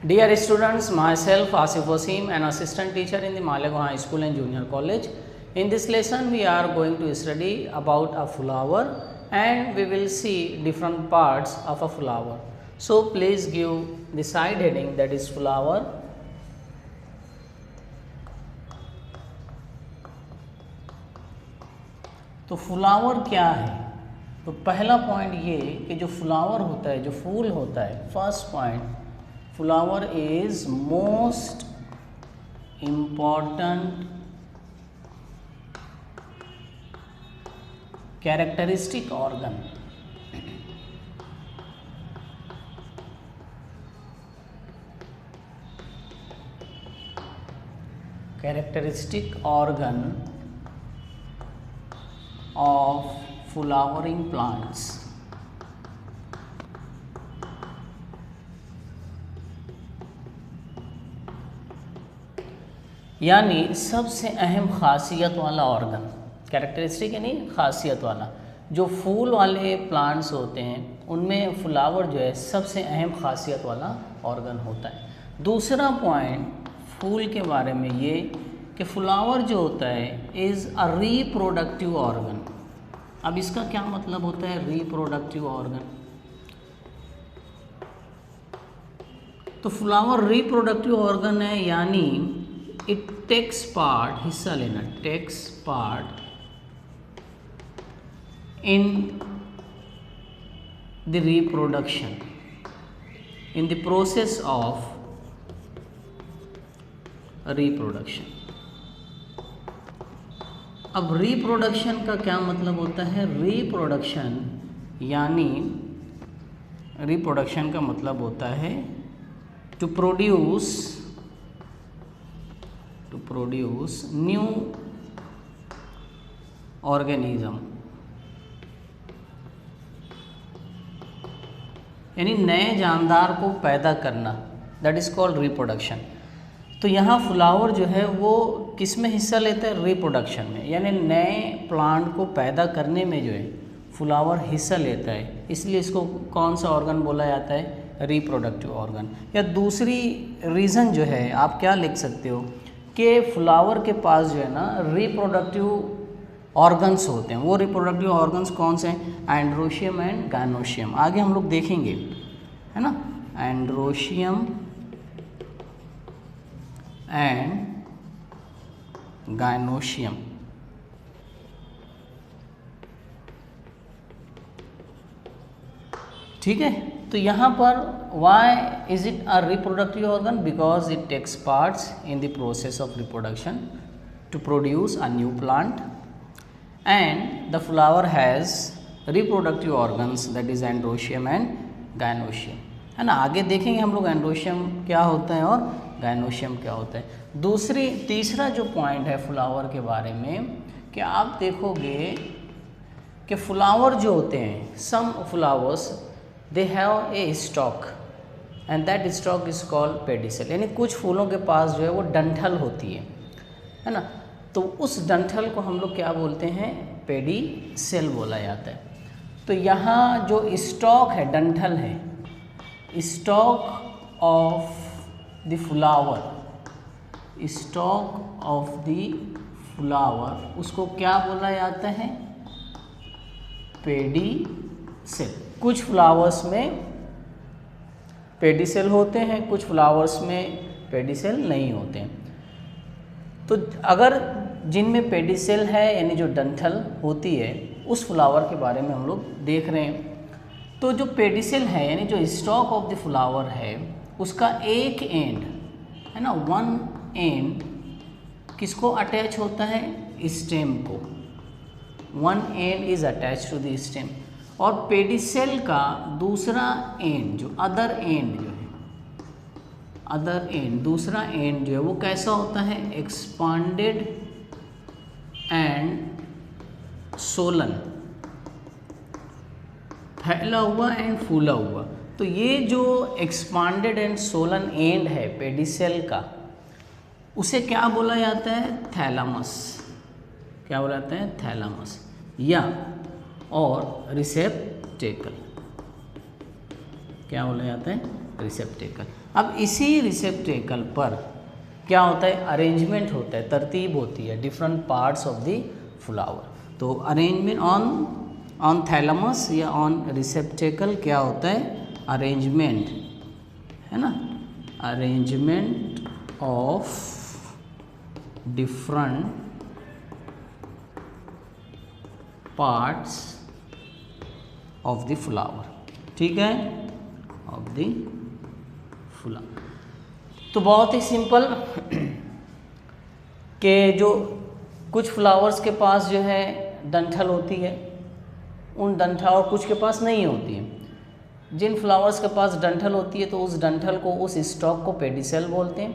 Dear students, myself Asif Wasim, an assistant teacher in the Malegaon High School and Junior College. In this lesson, we are going to study about a flower and we will see different parts of a flower. So, please give the side heading, that is flower. तो flower क्या है? तो पहला point ये कि जो flower होता है, जो फूल होता है, first point, flower is most important characteristic organ. Characteristic organ of flowering plants। यानी सबसे अहम खासियत वाला ऑर्गन, कैरेक्टरिस्टिक यानी खासियत वाला। जो फूल वाले प्लांट्स होते हैं उनमें फ्लावर जो है सबसे अहम खासियत वाला ऑर्गन होता है। दूसरा पॉइंट फूल के बारे में ये कि फ्लावर जो होता है इज़ अ रिप्रोडक्टिव ऑर्गन। अब इसका क्या मतलब होता है रिप्रोडक्टिव ऑर्गन? तो फ्लावर रिप्रोडक्टिव ऑर्गन है, यानी इट टेक्स पार्ट, हिस्सा लेना, takes part in the reproduction, in the process of reproduction. अब रिप्रोडक्शन का क्या मतलब होता है? रिप्रोडक्शन यानी रिप्रोडक्शन का मतलब होता है टू प्रोड्यूस न्यू ऑर्गेनिज्म, यानी नए जानदार को पैदा करना, दैट इज कॉल्ड रिप्रोडक्शन। तो यहाँ फ्लावर जो है वो किस में हिस्सा लेता है? रिप्रोडक्शन में, यानी नए प्लांट को पैदा करने में जो है फ्लावर हिस्सा लेता है, इसलिए इसको कौन सा ऑर्गन बोला जाता है? Reproductive organ. या दूसरी रीज़न जो है आप क्या लिख सकते हो कि फ्लावर के पास जो है ना रिप्रोडक्टिव ऑर्गन्स होते हैं। वो रिप्रोडक्टिव ऑर्गन्स कौन से हैं? Androecium and gynoecium. आगे हम लोग देखेंगे, है ना, एंड्रोशियम एंड गायनोशियम। ठीक है, तो यहाँ पर why is it a reproductive organ? Because it takes parts in the process of reproduction to produce a new plant and the flower has reproductive organs, that is androecium and gynoecium, है ना। आगे देखेंगे हम लोग androecium क्या होता है और गायनोशियम क्या होता है। तीसरा जो पॉइंट है फ्लावर के बारे में कि आप देखोगे कि फ्लावर जो होते हैं, some flowers they have a stalk and that stalk is called pedicel, यानी कुछ फूलों के पास जो है वो डंठल होती है ना। तो उस डंठल को हम लोग क्या बोलते हैं? पेडिसेल बोला जाता है। तो यहाँ जो स्टॉक है, डंठल है, stock of the flower, stock of the flower, उसको क्या बोला जाता है? पेडिसेल। कुछ फ्लावर्स में पेडिसेल होते हैं, कुछ फ्लावर्स में पेडिसेल नहीं होते हैं। तो अगर जिनमें पेडिसेल है यानी जो डंठल होती है, उस फ्लावर के बारे में हम लोग देख रहे हैं। तो जो पेडिसेल है यानी जो स्टॉक ऑफ द फ्लावर है, उसका एक एंड है ना, वन एंड किसको अटैच होता है? स्टेम को। One end is attach to the stem. और पेडिसेल का दूसरा एंड, जो अदर एंड जो है, अदर एंड, दूसरा एंड जो है वो कैसा होता है? एक्सपांडेड एंड सोलन, फैला हुआ एंड फूला हुआ। तो ये जो एक्सपांडेड एंड सोलन एंड है पेडिसेल का, उसे क्या बोला जाता है? थैलामस। क्या बोला जाता है? थैलामस। या और रिसेप्टेकल, क्या बोला जाता है? रिसेप्टेकल। अब इसी रिसेप्टेकल पर क्या होता है, अरेंजमेंट होता है, तरतीब होती है different parts of the flower. तो अरेंजमेंट ऑन थैलेमस या ऑन रिसेप्टेकल क्या होता है, अरेंजमेंट, है ना, arrangement of different parts of the flower, ठीक है, ऑफ द फ्लावर। तो बहुत ही सिंपल कि जो कुछ फ्लावर्स के पास जो है डंठल होती है, उन डंठल, और कुछ के पास नहीं होती है। जिन फ्लावर्स के पास डंठल होती है तो उस डंठल को, उस स्टॉक को पेडिसेल बोलते हैं।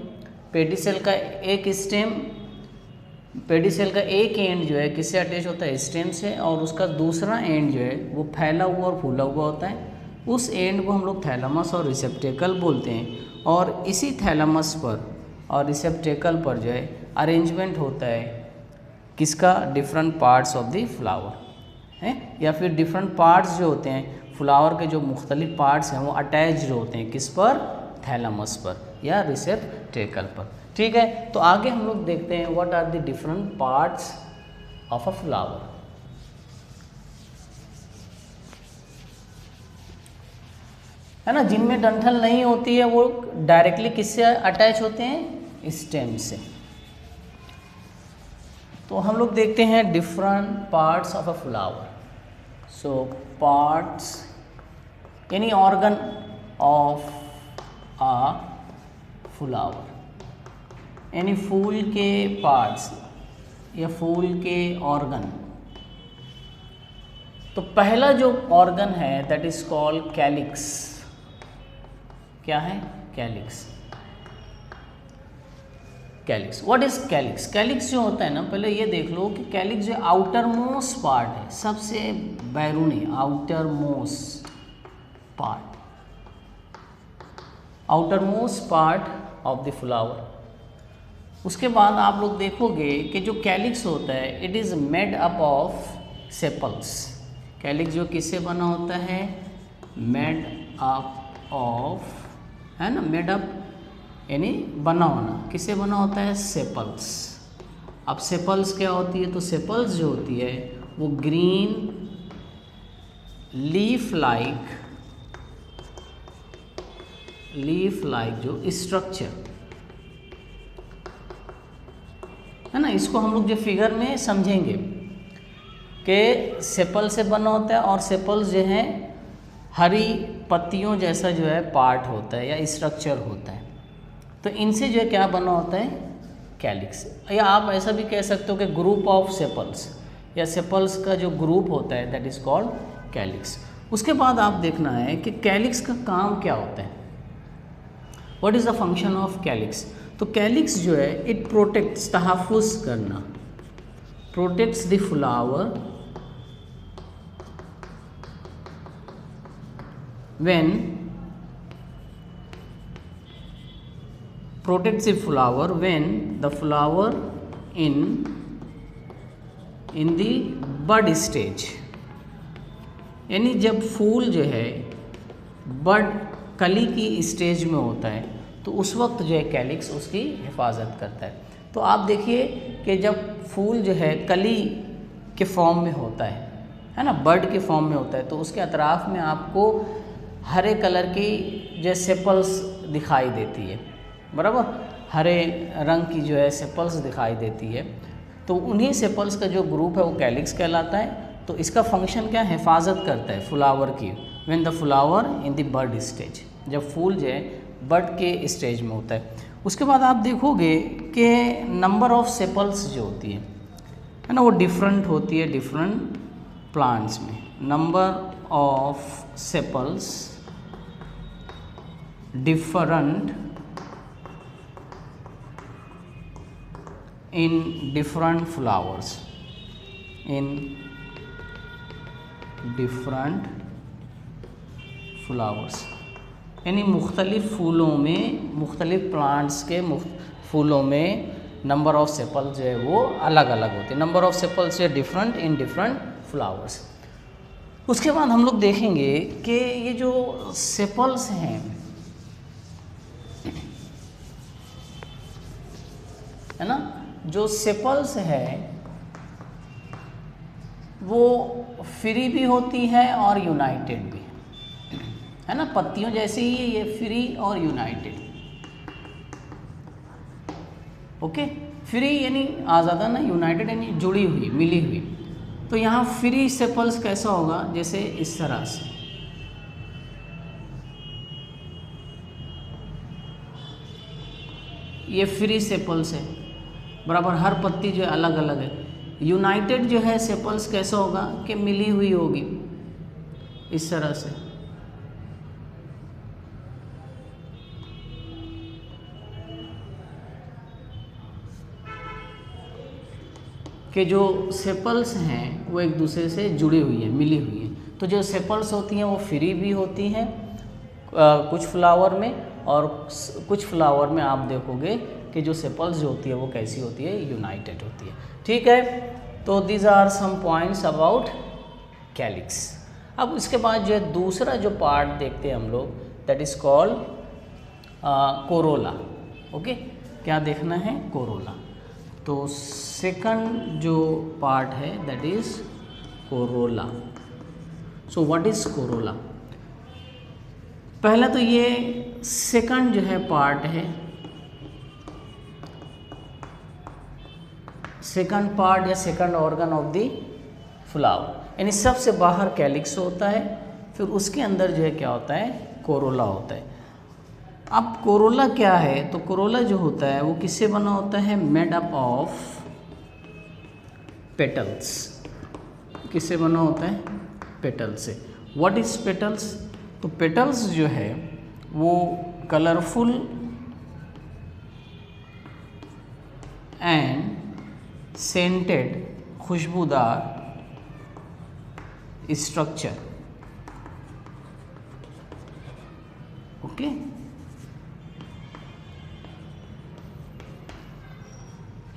पेडिसेल का एक स्टेम, पेडिसेल का एक एंड जो है किससे अटैच होता है, स्टेम से, और उसका दूसरा एंड जो है वो फैला हुआ और फूला हुआ होता है। उस एंड को हम लोग थैलेमस और रिसेप्टेकल बोलते हैं। और इसी थैलेमस पर और रिसेप्टेकल पर जो है अरेंजमेंट होता है किसका, different parts of the flower है, या फिर डिफरेंट पार्ट्स जो होते हैं फ्लावर के, जो मुख्तलिफ पार्ट्स हैं वो अटैच्ड होते हैं किस पर, थैलेमस पर या रिसेप्टेकल पर, ठीक है। तो आगे हम लोग देखते हैं what are the different parts of a flower. है ना, जिनमें डंठल नहीं होती है वो डायरेक्टली किससे अटैच होते हैं, स्टेम से। तो हम लोग देखते हैं different parts of a flower. So parts यानी ऑर्गन ऑफ अ फ्लावर, यानी फूल के पार्ट्स या फूल के ऑर्गन। तो पहला जो ऑर्गन है दैट इज कॉल्ड कैलिक्स। क्या है, calyx. Calyx, what is calyx? Calyx जो होता है ना, पहले ये देख लो कि कैलिक्स जो आउटर मोस्ट पार्ट है, सबसे बैरूनी, outermost part, outermost part of the flower. उसके बाद आप लोग देखोगे कि जो कैलिक्स होता है it is made up of sepals. Calyx जो किससे बना होता है, मेड अप ऑफ, है ना, मेड अप यानी बना होना, किससे बना होता है, सेपल्स। अब सेपल्स क्या होती है, तो सेपल्स जो होती है वो ग्रीन लीफ लाइक जो स्ट्रक्चर है ना, इसको हम लोग जो फिगर में समझेंगे कि सेपल से बना होता है, और सेपल्स जो है हरी पत्तियों जैसा जो है पार्ट होता है या स्ट्रक्चर होता है। तो इनसे जो है क्या बना होता है, कैलिक्स। या आप ऐसा भी कह सकते हो कि ग्रुप ऑफ सेपल्स, या सेपल्स का जो ग्रुप होता है दैट इज कॉल्ड कैलिक्स। उसके बाद आप देखना है कि कैलिक्स का काम क्या होता है, what is the function of calyx. तो कैलिक्स जो है इट प्रोटेक्ट्स, तहफ़्फ़ुज़ करना, protects the flower when protects the flower when the flower in the bud stage, यानी जब फूल जो है बड कली की स्टेज में होता है तो उस वक्त जो है कैलिक्स उसकी हिफाजत करता है। तो आप देखिए कि जब फूल जो है कली के फॉर्म में होता है ना, बर्ड के फॉर्म में होता है, तो उसके अतराफ़ में आपको हरे कलर की जो सेपल्स दिखाई देती है, बराबर, हरे रंग की जो है सेपल्स दिखाई देती है। तो उन्हीं सेपल्स का जो ग्रुप है वो कैलिक्स कहलाता है। तो इसका फंक्शन क्या, हिफाजत करता है फ्लावर की, when the flower in the bud stage, जब फूल जो है बर्ड के स्टेज में होता है। उसके बाद आप देखोगे कि नंबर ऑफ सेपल्स जो होती है ना, वो डिफरेंट होती है डिफरेंट प्लांट्स में। Number of sepals different in different flowers, in different flowers, यानी मुख्तलिफ फूलों में, मुख्तलिफ प्लांट्स के फूलों में नंबर ऑफ सेपल्स जो है वो अलग अलग होते हैं। नंबर ऑफ सेपल्स जो डिफरेंट इन डिफरेंट फ्लावर्स। उसके बाद हम लोग देखेंगे कि ये जो सेपल्स हैं है ना। जो सेपल्स है वो फ्री भी होती है और यूनाइटेड भी, है ना। पत्तियों जैसे ही है ये, फ्री और यूनाइटेड। ओके, फ्री यानी आज़ादा ना, यूनाइटेड यानी जुड़ी हुई, मिली हुई। तो यहाँ फ्री सेपल्स कैसा होगा, जैसे इस तरह से, ये फ्री सेपल्स है, बराबर, हर पत्ती जो है अलग अलग है। यूनाइटेड जो है सेपल्स कैसा होगा कि मिली हुई होगी इस तरह से। कि जो सेपल्स हैं वो एक दूसरे से जुड़ी हुई है, मिली हुई है। तो जो सेपल्स होती हैं वो फ्री भी होती हैं कुछ फ्लावर में, और कुछ फ्लावर में आप देखोगे कि जो सेपल्स जो होती है वो कैसी होती है, यूनाइटेड होती है। ठीक है, तो these are some points about calyx. अब इसके बाद जो है दूसरा जो पार्ट देखते हैं हम लोग, that is called Corolla. Okay, क्या देखना है, कोरोला। तो सेकंड जो पार्ट है that is Corolla. So what is Corolla? पहला तो ये सेकंड जो है पार्ट है, सेकंड पार्ट या second organ of the flower, यानी सबसे बाहर कैलिक्स होता है, फिर उसके अंदर जो है क्या होता है, कोरोला होता है। अब कोरोला क्या है, तो कोरोला जो होता है वो किससे बना होता है, मेड अप ऑफ पेटल्स। किससे बना होता है, पेटल्स से। What is petals? तो पेटल्स जो है वो कलरफुल एंड सेंटेड, खुशबूदार स्ट्रक्चर। ओके,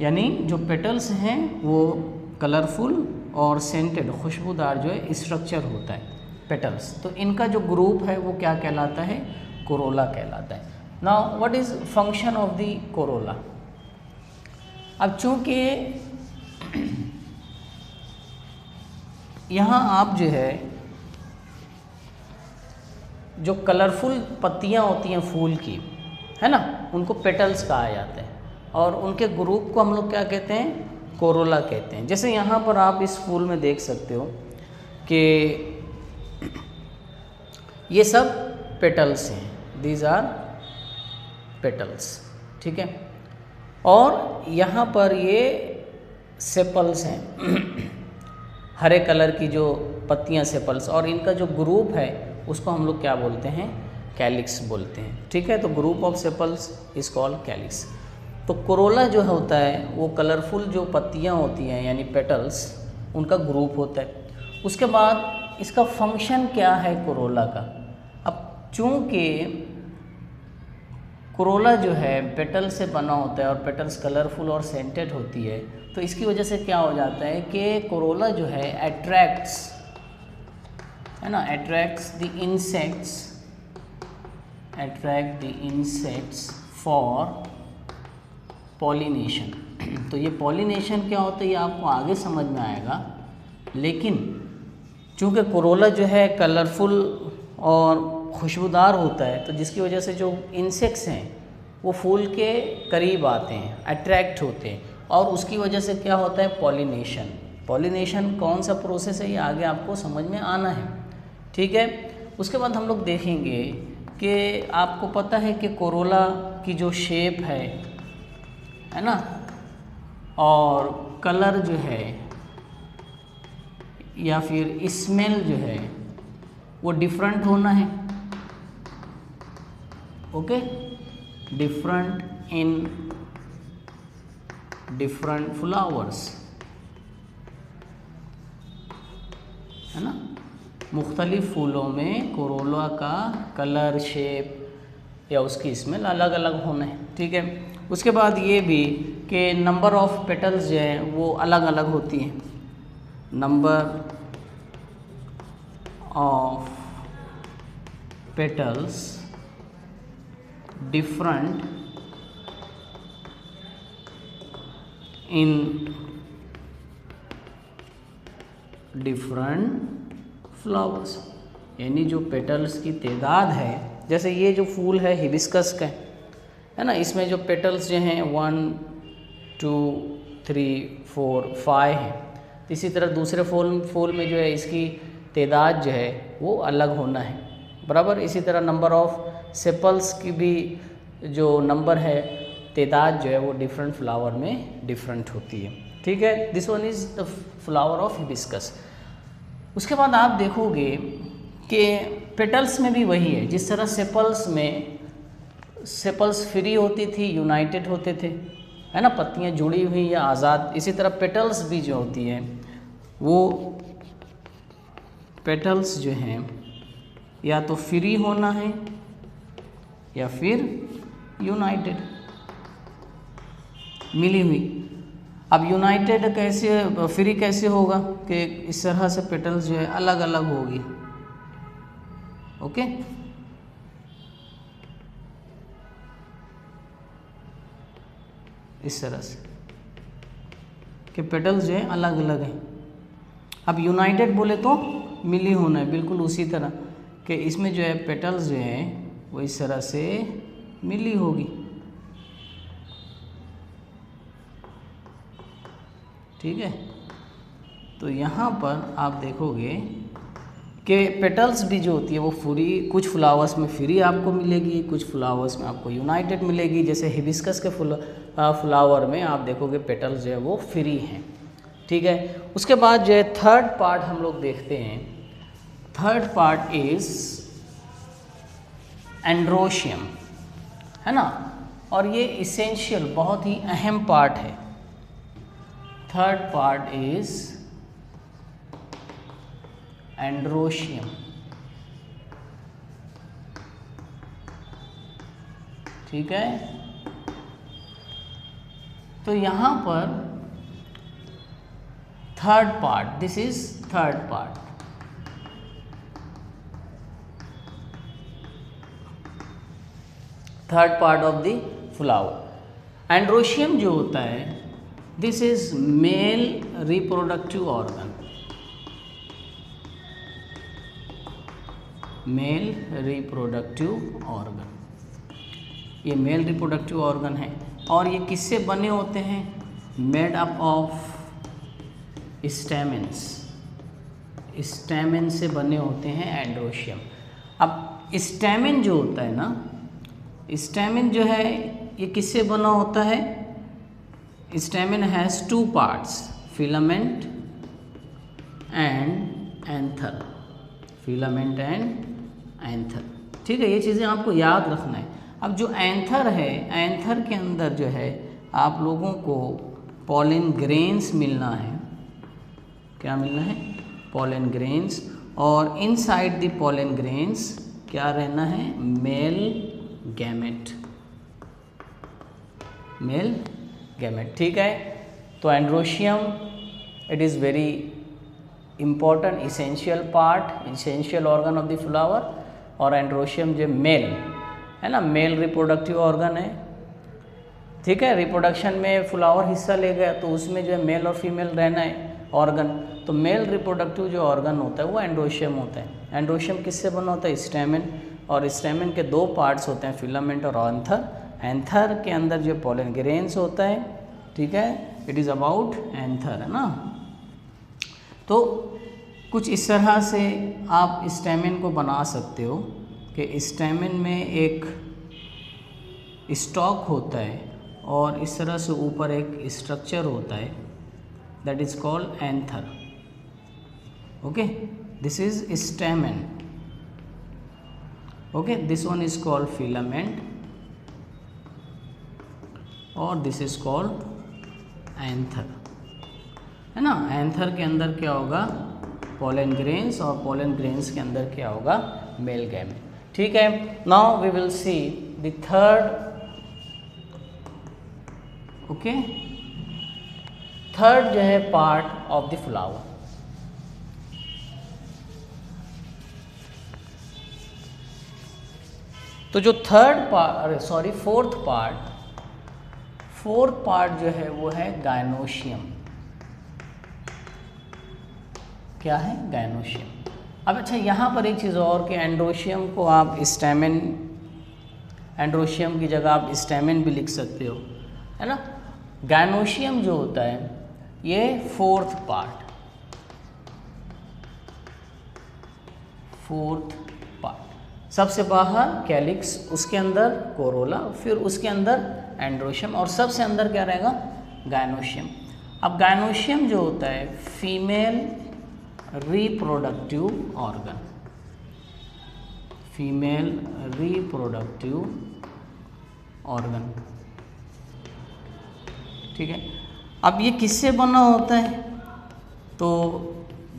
यानी जो पेटल्स हैं वो कलरफुल और सेंटेड, खुशबूदार जो है स्ट्रक्चर होता है पेटल्स। तो इनका जो ग्रुप है वो क्या कहलाता है, कोरोला कहलाता है। Now what is function of the Corolla? अब चूंकि यहाँ आप जो है जो कलरफुल पत्तियाँ होती हैं फूल की, है ना, उनको पेटल्स कहा जाता है, और उनके ग्रुप को हम लोग क्या कहते हैं, कोरोला कहते हैं। जैसे यहाँ पर आप इस फूल में देख सकते हो कि ये सब पेटल्स हैं, दीज आर पेटल्स, ठीक है। और यहाँ पर ये सेपल्स हैं हरे कलर की जो पत्तियाँ सेपल्स, और इनका जो ग्रुप है उसको हम लोग क्या बोलते हैं, कैलिक्स बोलते हैं। ठीक है, तो group of sepals is called calyx. तो कोरोला जो होता है वो कलरफुल जो पत्तियाँ होती हैं यानी पेटल्स, उनका ग्रुप होता है। उसके बाद इसका फंक्शन क्या है कोरोला का? अब चूँकि कोरोला जो है पेटल से बना होता है और पेटल्स कलरफुल और सेंटेड होती है, तो इसकी वजह से क्या हो जाता है कि कोरोला जो है अट्रैक्ट्स, है ना, attracts the insects, attract the insects for pollination. तो ये पॉलिनेशन क्या होता है ये आपको आगे समझ में आएगा, लेकिन चूँकि कोरोला जो है कलरफुल और खुशबूदार होता है, तो जिसकी वजह से जो इंसेक्ट्स हैं वो फूल के करीब आते हैं, अट्रैक्ट होते हैं, और उसकी वजह से क्या होता है, पॉलिनेशन। पॉलिनेशन कौन सा प्रोसेस है ये आगे आपको समझ में आना है, ठीक है। उसके बाद हम लोग देखेंगे कि आपको पता है कि कोरोला की जो शेप है ना, और कलर जो है या फिर स्मेल जो है वो डिफरेंट होना है। Okay, different in different flowers, है ना, मुख्तलिफ फूलों में कोरोला का कलर, शेप या उसकी स्मेल अलग अलग होना है, ठीक है। उसके बाद ये भी कि नंबर ऑफ पेटल्स जो है वो अलग अलग होती हैं, number of petals different in different flowers, यानी जो पेटल्स की तादाद है, जैसे ये जो फूल है हिबिस्कस का है ना, इसमें जो पेटल्स जो हैं 1 2 3 4 5 हैं, तो इसी तरह दूसरे फूल में जो है इसकी तादाद जो है वो अलग होना है, बराबर। इसी तरह नंबर ऑफ सेपल्स की भी जो नंबर है, तादाद जो है वो डिफरेंट फ्लावर में डिफरेंट होती है, ठीक है। This one is the flower of hibiscus. उसके बाद आप देखोगे कि पेटल्स में भी वही है, जिस तरह सेपल्स में सेपल्स फ्री होती थी, यूनाइटेड होते थे, है ना, पत्तियां जुड़ी हुई या आज़ाद, इसी तरह पेटल्स भी जो होती हैं वो पेटल्स जो हैं या तो फ्री होना है या फिर यूनाइटेड, मिली हुई। अब यूनाइटेड कैसे, फ्री कैसे होगा कि इस तरह से पेटल्स जो है अलग अलग होगी, ओके। इस तरह से कि पेटल्स जो है अलग अलग हैं। अब यूनाइटेड बोले तो मिली होना है, बिल्कुल उसी तरह कि इसमें जो है पेटल्स जो है वो इस तरह से मिली होगी, ठीक है। तो यहाँ पर आप देखोगे कि पेटल्स भी जो होती है वो फ्री, कुछ फ्लावर्स में फ्री आपको मिलेगी, कुछ फ्लावर्स में आपको यूनाइटेड मिलेगी। जैसे हिबिस्कस के फ्लावर में आप देखोगे पेटल्स जो है वो फ्री हैं, ठीक है। उसके बाद जो है थर्ड पार्ट हम लोग देखते हैं। थर्ड पार्ट इज़ एंड्रोशियम, है ना, और ये इसेंशियल बहुत ही अहम पार्ट है। थर्ड पार्ट इज एंड्रोशियम, ठीक है। तो यहाँ पर third part, this is third part, third part of the flower. Androecium जो होता है, this is male reproductive organ, male reproductive organ, ये मेल रिप्रोडक्टिव ऑर्गन है। और ये किससे बने होते हैं? मेड अप ऑफ स्टैमेंस, स्टैमेन से बने होते हैं एंड्रोशियम। अब स्टैमेन जो होता है ना, स्टैमेन जो है ये किससे बना होता है? Stamen has two parts, filament and anther, filament and anther, ठीक है। ये चीज़ें आपको याद रखना है। अब जो एंथर है, एंथर के अंदर जो है आप लोगों को पॉलन ग्रेन्स मिलना है। क्या मिलना है? Pollen grains. और इनसाइड द पॉलन ग्रेन्स क्या रहना है? मेल गैमेट, मेल गैमेट, ठीक है। तो androecium it is very important, essential part, essential organ of the flower. और एंड्रोशियम जो मेल है ना, मेल रिप्रोडक्टिव ऑर्गन है, ठीक है। रिप्रोडक्शन में फ्लावर हिस्सा ले गया तो उसमें जो है मेल और फीमेल रहना है ऑर्गन। तो मेल रिप्रोडक्टिव जो ऑर्गन होता है वो एंड्रोशियम होता है। एंड्रोशियम किससे बना होता है? स्टैमेन। और स्टैमेन के दो पार्ट्स होते हैं, फिलामेंट और एंथर। एंथर के अंदर जो पॉलन ग्रेन्स होता है, ठीक है, इट इज़ अबाउट एंथर, है ना। तो कुछ इस तरह से आप स्टैमेन को बना सकते हो कि स्टैमेन में एक स्टॉक होता है और इस तरह से ऊपर एक स्ट्रक्चर होता है, that is called anther, okay. This is stamen, okay. This one is called filament और दिस इज कॉल्ड एंथर, है ना। एंथर के अंदर क्या होगा? पॉलन ग्रेन्स, और पॉलन ग्रेन्स के अंदर क्या होगा? मेल गैमेट, ठीक है। Now we will see the third, okay, third जो है पार्ट ऑफ द फ्लावर। तो जो third part, fourth part, fourth part जो है वो है गायनोशियम। क्या है? गायनोशियम। अब अच्छा यहाँ पर एक चीज़ और कि एंड्रोशियम को आप स्टैमेन, एंड्रोशियम की जगह आप स्टैमेन भी लिख सकते हो, है ना। गायनोशियम जो होता है ये फोर्थ पार्ट, सबसे बाहर कैलिक्स, उसके अंदर कोरोला, फिर उसके अंदर एंड्रोशियम और सबसे अंदर क्या रहेगा? गायनोशियम। अब गायनोशियम जो होता है female reproductive organ, female reproductive organ, ठीक है। अब ये किससे बना होता है? तो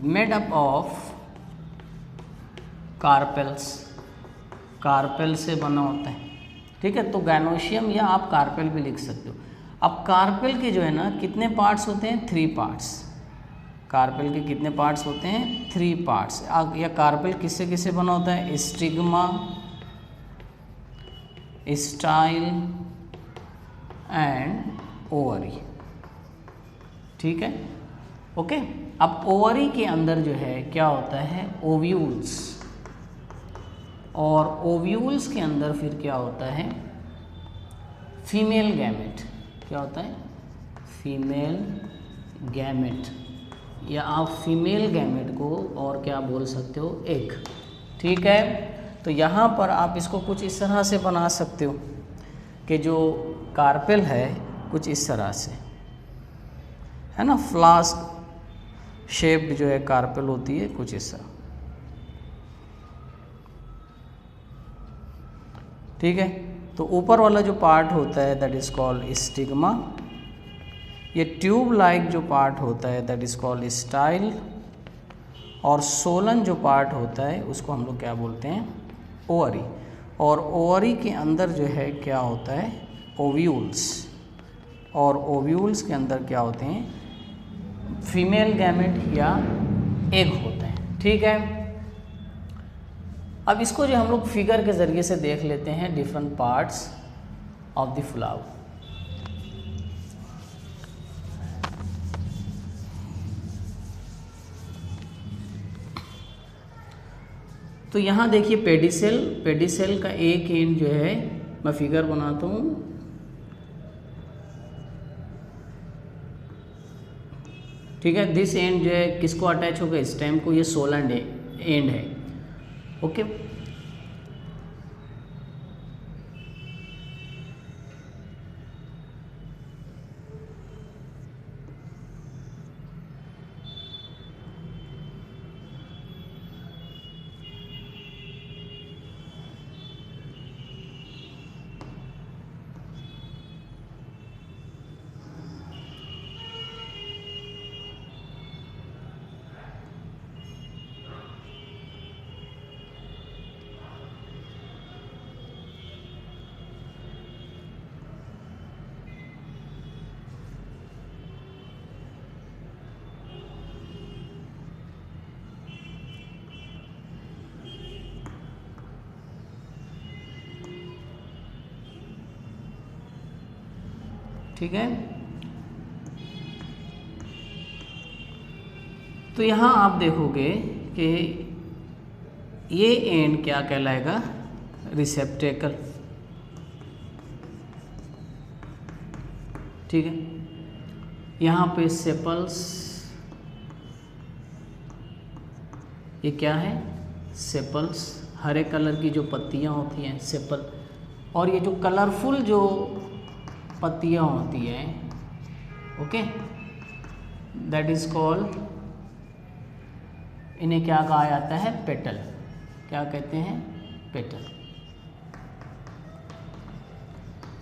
made up of carpels, carpel से बना होता है, ठीक है। तो गायनोशियम या आप कार्पेल भी लिख सकते हो। अब कार्पेल के जो है ना कितने पार्ट्स होते हैं? 3 पार्ट्स। कार्पेल के कितने पार्ट्स होते हैं? 3 पार्ट्स। या कार्पेल किससे किससे बना होता है? स्टिग्मा, स्टाइल एंड ओवरी, ठीक है, ओके। अब ओवरी के अंदर जो है क्या होता है? ओव्यूल्स, और ओव्यूल्स के अंदर फिर क्या होता है? Female gamete. क्या होता है? फीमेल गैमेट, या आप फीमेल गैमेट को और क्या बोल सकते हो? एग, ठीक है। तो यहाँ पर आप इसको कुछ इस तरह से बना सकते हो कि जो कार्पेल है कुछ इस तरह से, है ना, फ्लास्क शेप जो है कार्पेल होती है कुछ इस तरह, ठीक है। तो ऊपर वाला जो पार्ट होता है दैट इज़ कॉल्ड स्टिग्मा, ये ट्यूब लाइक जो पार्ट होता है दैट इज़ कॉल्ड स्टाइल, और सोलन जो पार्ट होता है उसको हम लोग क्या बोलते हैं? ओवरी। और ओवरी के अंदर जो है क्या होता है? ओव्यूल्स, और ओव्यूल्स के अंदर क्या होते हैं? फीमेल गैमेट या एग होते हैं, ठीक है। अब इसको जो हम लोग फिगर के ज़रिए से देख लेते हैं, different parts of the flower. तो यहाँ देखिए पेडिसेल, पेडिसेल का एक एंड जो है मैं फिगर बनाता हूँ, ठीक है। दिस एंड जो है किसको अटैच होगा? स्टेम को। ये सोलन एंड है, ओके। ठीक है। तो यहाँ आप देखोगे कि ये एंड क्या कहलाएगा? रिसेप्टेकल, ठीक है। यहाँ पे सेपल्स, ये क्या है? सेपल्स, हरे कलर की जो पत्तियाँ होती हैं सेपल, और ये जो कलरफुल जो पत्तियाँ होती हैं, ओके, दैट इज कॉल्ड, इन्हें क्या कहा जाता है? पेटल। क्या कहते हैं? पेटल।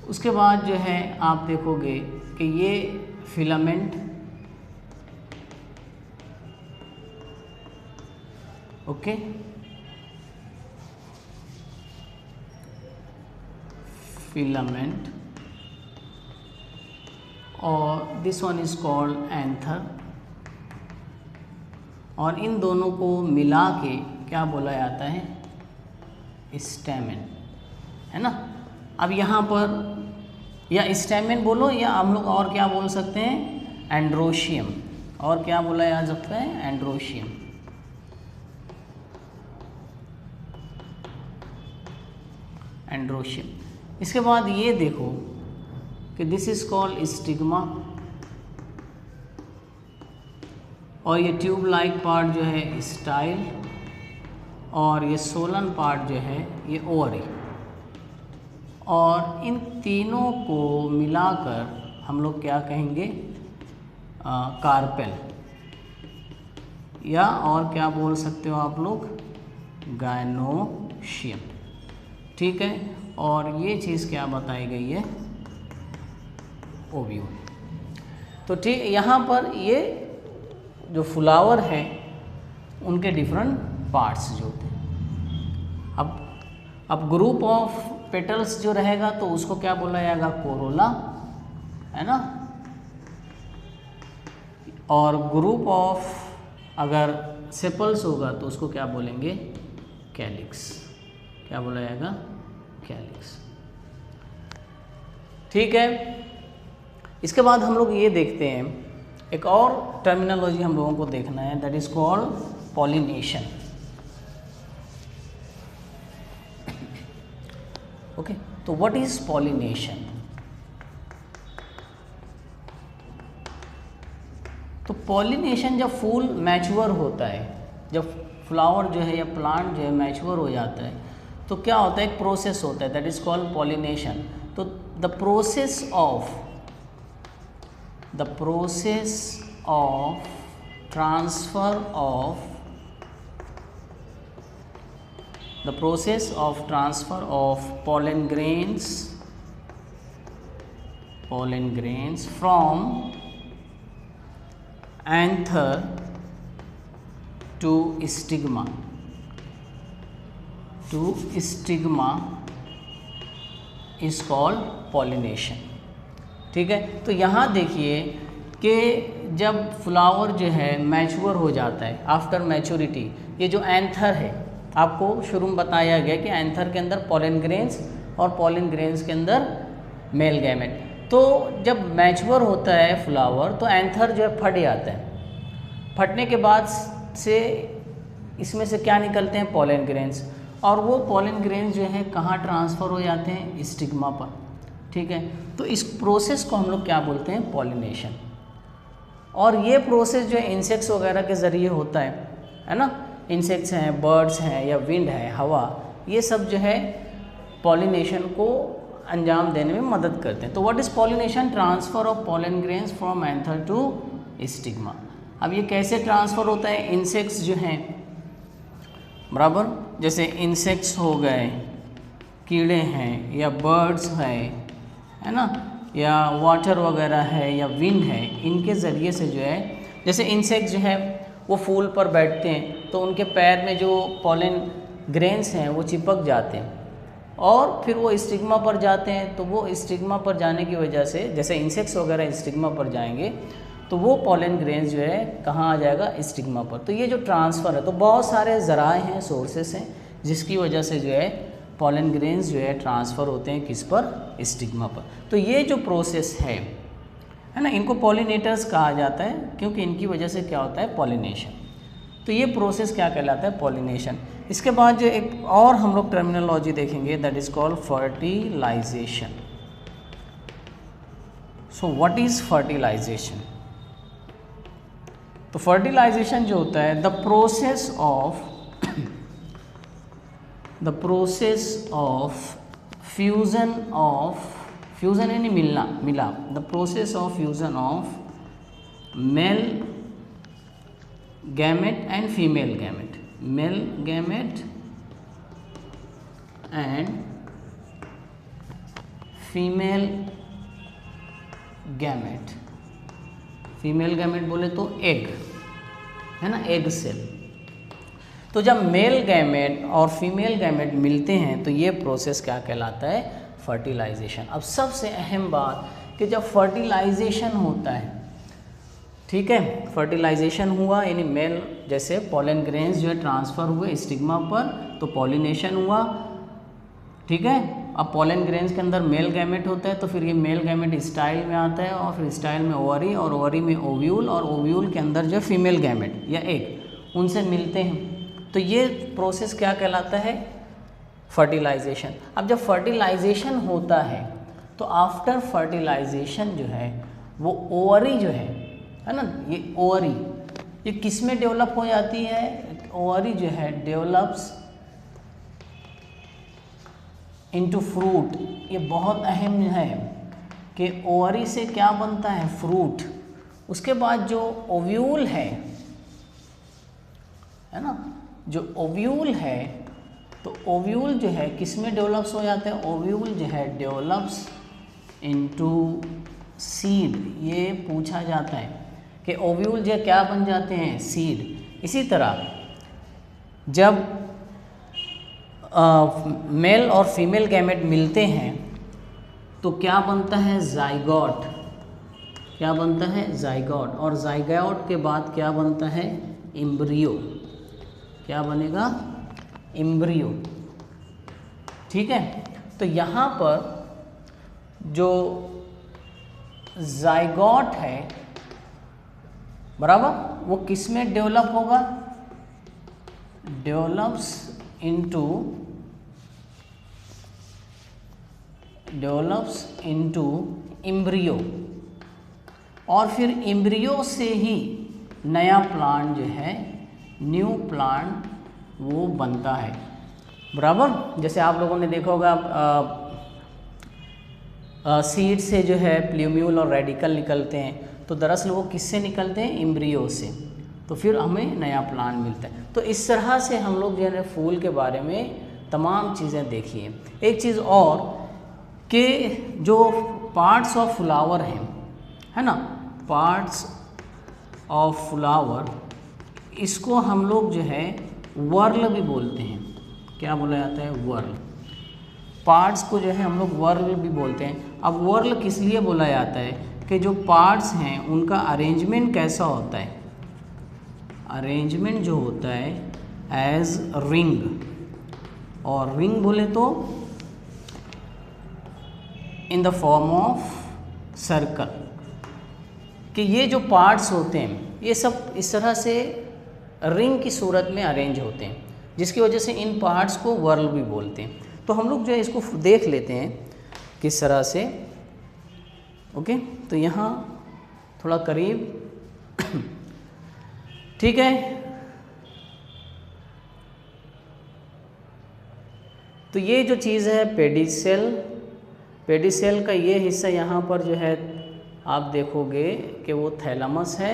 उसके बाद जो है आप देखोगे कि ये फिलामेंट, ओके, फिलामेंट, और this one is called anther, और इन दोनों को मिला के क्या बोला जाता है? स्टैमेन, है ना। अब यहाँ पर या स्टैमेन बोलो, या हम लोग और क्या बोल सकते हैं, एंड्रोशियम। और क्या बोला जा सकता है, एंड्रोशियम। एंड्रोशियम। इसके बाद ये देखो कि दिस इज कॉल्ड स्टिग्मा, और ये ट्यूब लाइक पार्ट जो है स्टाइल, और ये सोलन पार्ट जो है ये ओवरी। और इन तीनों को मिलाकर हम लोग क्या कहेंगे, कार्पेल, या और क्या बोल सकते हो आप लोग, गायनोशियम। ठीक है, और ये चीज़ क्या बताई गई है, ओव्यूल। तो ठीक, यहाँ पर ये जो फ्लावर है उनके डिफरेंट पार्ट्स जो होते हैं। अब ग्रुप ऑफ पेटल्स जो रहेगा तो उसको क्या बोला जाएगा, कोरोला, है ना। और ग्रुप ऑफ अगर सेपल्स होगा तो उसको क्या बोलेंगे, कैलिक्स। क्या बोला जाएगा, कैलिक्स। ठीक है, इसके बाद हम लोग ये देखते हैं, एक और टर्मिनोलॉजी हम लोगों को देखना है, that is called pollination. Okay, तो व्हाट इज पॉलिनेशन? तो पॉलिनेशन जब फूल मैच्योर होता है, जब फ्लावर जो है या प्लांट जो है मैच्योर हो जाता है, तो क्या होता है, एक प्रोसेस होता है, दैट इज कॉल्ड पॉलिनेशन। तो the process of transfer of pollen grains from anther to stigma is called pollination। ठीक है, तो यहाँ देखिए कि जब फ्लावर जो है मैच्योर हो जाता है, आफ्टर मैच्योरिटी, ये जो एंथर है, आपको शुरू में बताया गया कि एंथर के अंदर पॉलन ग्रेन्स और पॉलन ग्रेन्स के अंदर मेल गैमेट। तो जब मैच्योर होता है फ्लावर तो एंथर जो है फट जाता है। फटने के बाद से इसमें से क्या निकलते हैं, पॉलन ग्रेन्स, और वो पॉलन ग्रेन्स जो है कहाँ ट्रांसफ़र हो जाते हैं, स्टिग्मा पर। ठीक है, तो इस प्रोसेस को हम लोग क्या बोलते हैं, पॉलिनेशन। और ये प्रोसेस जो है इंसेक्ट्स वगैरह के ज़रिए होता है ना। इंसेक्ट्स हैं, बर्ड्स हैं, या विंड है, हवा, ये सब जो है पॉलिनेशन को अंजाम देने में मदद करते हैं। तो what is pollination? Transfer of pollen grains from anther to stigma. अब ये कैसे ट्रांसफ़र होता है? इंसेक्ट्स जो हैं, बराबर, जैसे इंसेक्ट्स हो गए, कीड़े हैं, या बर्ड्स है ना, या वाटर वगैरह है, या विंड है, इनके ज़रिए से जो है, जैसे इंसेक्ट जो है वो फूल पर बैठते हैं तो उनके पैर में जो पॉलन ग्रेन्स हैं वो चिपक जाते हैं, और फिर वो स्टिग्मा पर जाते हैं। तो वो स्टिग्मा पर जाने की वजह से, जैसे इंसेक्ट्स वगैरह स्टिग्मा पर जाएंगे तो वो पॉलन ग्रेन्स जो है कहाँ आ जाएगा, स्टिग्मा पर। तो ये जो ट्रांसफ़र है, तो बहुत सारे ज़राए हैं, सोर्सेस हैं, जिसकी वजह से जो है पॉलन ग्रेन्स जो है ट्रांसफ़र होते हैं किस पर, स्टिग्मा पर। तो ये जो प्रोसेस है ना, इनको पॉलिनेटर्स कहा जाता है, क्योंकि इनकी वजह से क्या होता है, पॉलिनेशन। तो ये प्रोसेस क्या कहलाता है, पॉलिनेशन। इसके बाद जो एक और हम लोग टर्मिनोलॉजी देखेंगे, that is called fertilisation. So what is fertilisation? तो फर्टिलाइजेशन जो होता है, द प्रोसेस ऑफ फ्यूज़न यानी मिलाप, the process of fusion of male gamete and female gamete, male gamete and female gamete. Female gamete बोले तो egg, है ना, एग सेल। तो जब मेल गैमेट और फीमेल गैमेट मिलते हैं तो ये प्रोसेस क्या कहलाता है, फर्टिलाइजेशन। अब सबसे अहम बात कि जब फर्टिलाइजेशन होता है, ठीक है, फर्टिलाइजेशन हुआ यानी मेल, जैसे पॉलन ग्रेन्स जो है ट्रांसफ़र हुए स्टिग्मा पर, तो पॉलिनेशन हुआ, ठीक है, अब पोलन ग्रेन्स के अंदर मेल गैमेट होता है, तो फिर ये मेल गैमेट स्टाइल में आता है और फिर स्टाइल में ओवरी और ओवरी में ओव्यूल और ओव्यूल के अंदर जो फीमेल गैमेट या एग उनसे मिलते हैं। तो ये प्रोसेस क्या कहलाता है? फर्टिलाइजेशन। अब जब फर्टिलाइजेशन होता है तो आफ्टर फर्टिलाइजेशन जो है वो ओवरी जो है ना, ये ओवरी ये किस में डेवलप हो जाती है? ओवरी जो है डेवलप्स इनटू फ्रूट। ये बहुत अहम है कि ओवरी से क्या बनता है? फ्रूट। उसके बाद जो ओव्यूल है ना, जो ओव्यूल है तो ओव्यूल जो है किस में डेवलप्स हो जाते हैं? ओव्यूल जो है डेवलप्स इनटू सीड। ये पूछा जाता है कि ओव्यूल जो क्या बन जाते हैं? सीड। इसी तरह जब मेल और फीमेल गैमेट मिलते हैं तो क्या बनता है? जाइगोट। क्या बनता है? जाइगोट। और जाइगोट के बाद क्या बनता है? एम्ब्रियो। क्या बनेगा? एम्ब्रियो। ठीक है। तो यहाँ पर जो जाइगोट है बराबर, वो किस में डेवलप होगा? Develops into embryo. और फिर एम्ब्रियो से ही नया प्लांट जो है, न्यू प्लांट वो बनता है बराबर। जैसे आप लोगों ने देखा होगा सीड से जो है प्ल्यूम्यूल और रेडिकल निकलते हैं, तो दरअसल वो किससे निकलते हैं? एम्ब्रियो से। तो फिर हमें नया प्लांट मिलता है। तो इस तरह से हम लोग जो है फूल के बारे में तमाम चीज़ें देखी हैं। एक चीज़ और कि जो पार्ट्स ऑफ फ्लावर हैं, है ना, पार्ट्स ऑफ फ्लावर, इसको हम लोग जो है वर्ल भी बोलते हैं। क्या बोला जाता है? वर्ल। पार्ट्स को जो है हम लोग वर्ल भी बोलते हैं। अब वर्ल किस लिए बोला जाता है? कि जो पार्ट्स हैं उनका अरेंजमेंट कैसा होता है? अरेंजमेंट जो होता है एज रिंग, और रिंग बोले तो in the form of circle, कि ये जो पार्ट्स होते हैं ये सब इस तरह से रिंग की सूरत में अरेंज होते हैं, जिसकी वजह से इन पार्ट्स को वर्ल भी बोलते हैं। तो हम लोग जो है इसको देख लेते हैं किस तरह से। ओके, तो यहाँ थोड़ा करीब ठीक है। तो ये जो चीज़ है पेडिसेल, पेडिसेल का ये हिस्सा यहाँ पर जो है आप देखोगे कि वो थैलामस है।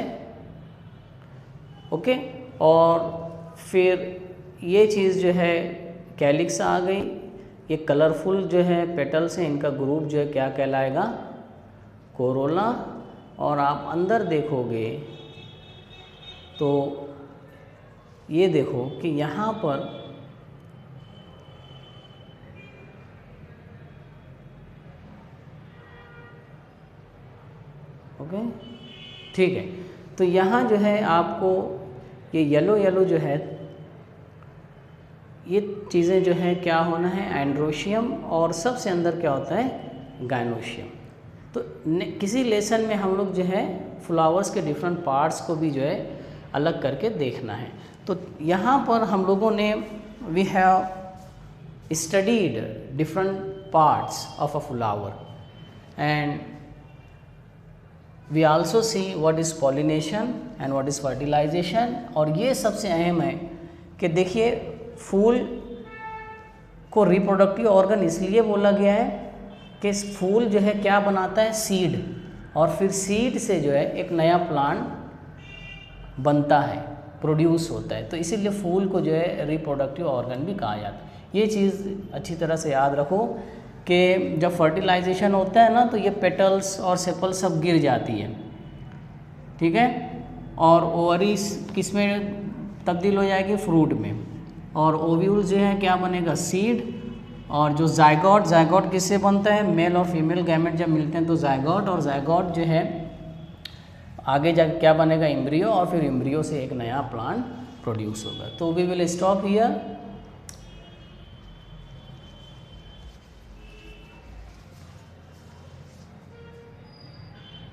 ओके, और फिर ये चीज़ जो है कैलिक्स आ गई। ये कलरफुल जो है पेटल्स हैं, इनका ग्रुप जो है क्या कहलाएगा? कोरोला। और आप अंदर देखोगे तो ये देखो कि यहाँ पर ओके ठीक है। तो यहाँ जो है आपको ये येलो येलो जो है ये चीज़ें जो है क्या होना है? एंड्रोशियम। और सबसे अंदर क्या होता है? गाइनोशियम। तो किसी लेसन में हम लोग जो है फ्लावर्स के डिफरेंट पार्ट्स को भी जो है अलग करके देखना है। तो यहाँ पर हम लोगों ने we have studied different parts of a flower and we also see what is pollination and what is fertilisation. और ये सबसे अहम है कि देखिए फूल को रिप्रोडक्टिव ऑर्गन इसलिए बोला गया है कि फूल जो है क्या बनाता है? सीड। और फिर सीड से जो है एक नया प्लांट बनता है, प्रोड्यूस होता है। तो इसीलिए फूल को जो है रिप्रोडक्टिव ऑर्गन भी कहा जाता है। ये चीज़ अच्छी तरह से याद रखो कि जब फर्टिलाइजेशन होता है ना तो ये पेटल्स और सेपल्स सब गिर जाती है, ठीक है। और ओवरीज किस में तब्दील हो जाएगी? फ्रूट में। और ओव्यूल जो है क्या बनेगा? सीड। और जो जाइगोट, जाइगोट किससे बनता है? मेल और फीमेल गैमेट जब मिलते हैं तो जाइगोट, और जाइगोट जो है आगे जाके क्या बनेगा? एम्ब्रियो। और फिर एम्ब्रियो से एक नया प्लांट प्रोड्यूस होगा। तो वी विल स्टॉप हियर।